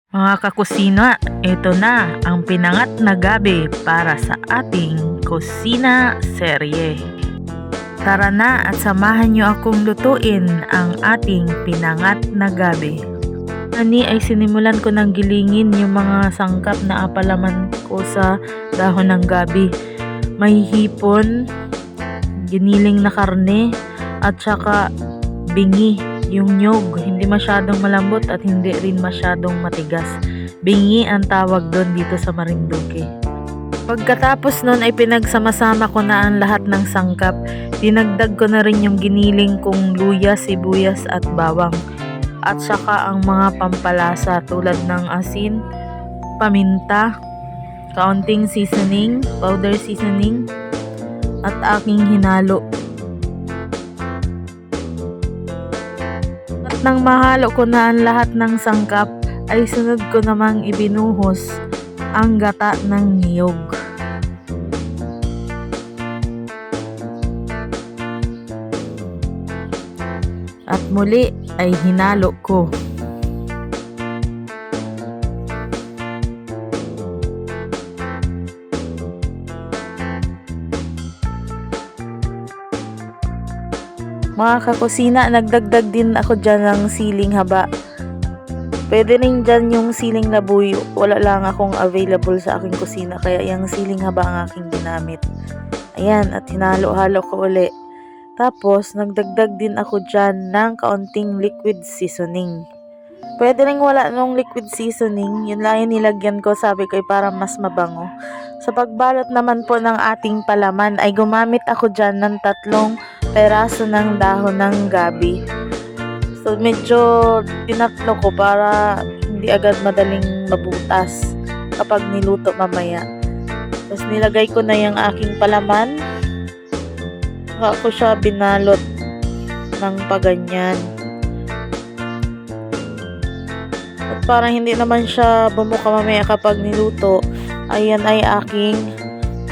Mga kakusina, ito na ang pinangat na gabi para sa ating kusina serye. Tara na at samahan niyo akong lutuin ang ating pinangat na gabi. Ani ay sinimulan ko ng gilingin yung mga sangkap na apalaman ko sa dahon ng gabi. May hipon, giniling na karne, at saka bingi. Yung nyog, hindi masyadong malambot at hindi rin masyadong matigas. Bingi ang tawag doon dito sa Marinduque. Pagkatapos nun ay pinagsama-sama ko na ang lahat ng sangkap. Dinagdag ko na rin yung giniling kong luya, sibuyas at bawang. At saka ang mga pampalasa tulad ng asin, paminta, kaunting seasoning, powder seasoning, at aking hinalo. Nang mahalo ko na ang lahat ng sangkap, ay sunod ko namang ibinuhos ang gata ng niyog. At muli ay hinalo ko. Mga kakusina, nagdagdag din ako dyan ng siling haba. Pwede rin dyan yung siling labuyo. Wala lang akong available sa aking kusina, kaya yung siling haba ang aking ginamit. Ayan, at hinalo-halo ko uli. Tapos, nagdagdag din ako dyan ng kaunting liquid seasoning. Pwede rin wala nung liquid seasoning. Yun lang yung nilagyan ko, sabi ko, para mas mabango. Sa pagbalot naman po ng ating palaman, ay gumamit ako dyan ng 3 peraso ng dahon ng gabi. So medyo tinatlo ko para hindi agad madaling mabutas kapag niluto mamaya. Tapos nilagay ko na yung aking palaman. Saka ko siya binalot ng paganyan. At para hindi naman siya bumuka mamaya kapag niluto, ayan ay aking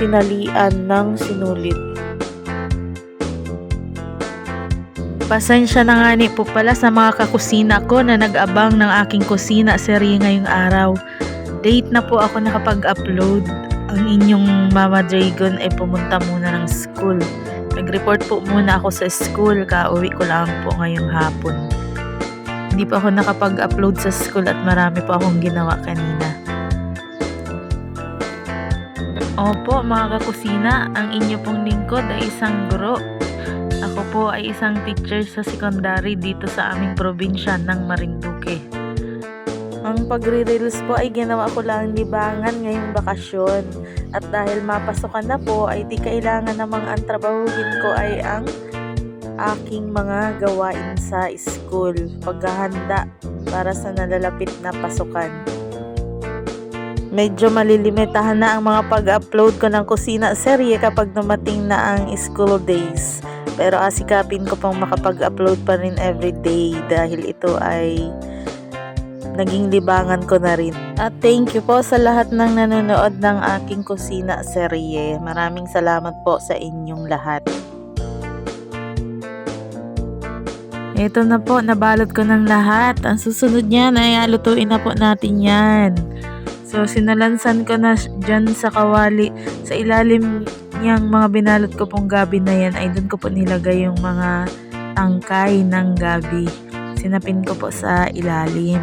tinalian ng sinulit. Pasensya na nga ni po pala sa mga kakusina ko na nag-abang ng aking kusina serye ngayong araw. Late na po ako nakapag-upload. Ang inyong Mama Dragon ay pumunta muna ng school. Nag-report po muna ako sa school. Kauwi ko lang po ngayong hapon. Hindi pa ako nakapag-upload sa school at marami po akong ginawa kanina. Opo mga kakusina, ang inyo pong lingkod ay isang guro. Ako po ay isang teacher sa secondary dito sa aming probinsya ng Marinduque. Ang pagre-reels po ay ginawa ko lang libangan ngayong bakasyon. At dahil mapasukan na po ay di kailangan namang ang trabahuhin ko ay ang aking mga gawain sa school. Paghahanda para sa nalalapit na pasukan. Medyo malilimitahan na ang mga pag-upload ko ng kusina serye kapag dumating na ang school days. Pero asikapin ko pang makapag-upload pa rin everyday dahil ito ay naging libangan ko na rin. At thank you po sa lahat ng nanonood ng aking kusina serye. Maraming salamat po sa inyong lahat. Ito na po, nabalot ko ng lahat. Ang susunod niyan ay lutuin na po natin yan. So sinalansan ko na dyan sa kawali, sa ilalim yung mga binalot ko pong gabi na yan ay doon ko po nilagay yung mga tangkay ng gabi. Sinapin ko po sa ilalim.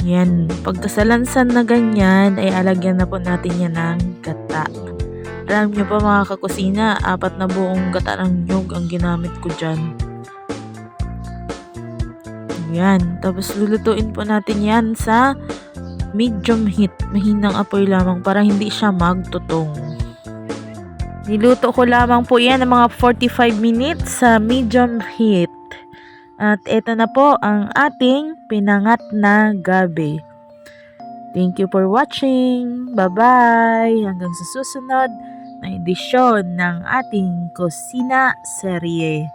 Yan. Pagkasalansan na ganyan ay alagyan na po natin yan ng gata. Alam nyo po mga kakusina, 4 na buong gata ng nyug ang ginamit ko dyan. Yan. Tapos lulutuin po natin yan sa medium heat, mahinang apoy lamang para hindi siya magtutong. Niluto ko lamang po yan ng mga 45 minutes sa medium heat. At ito na po ang ating pinangat na gabi. Thank you for watching. Bye-bye! Hanggang sa susunod na edisyon ng ating kusina serye.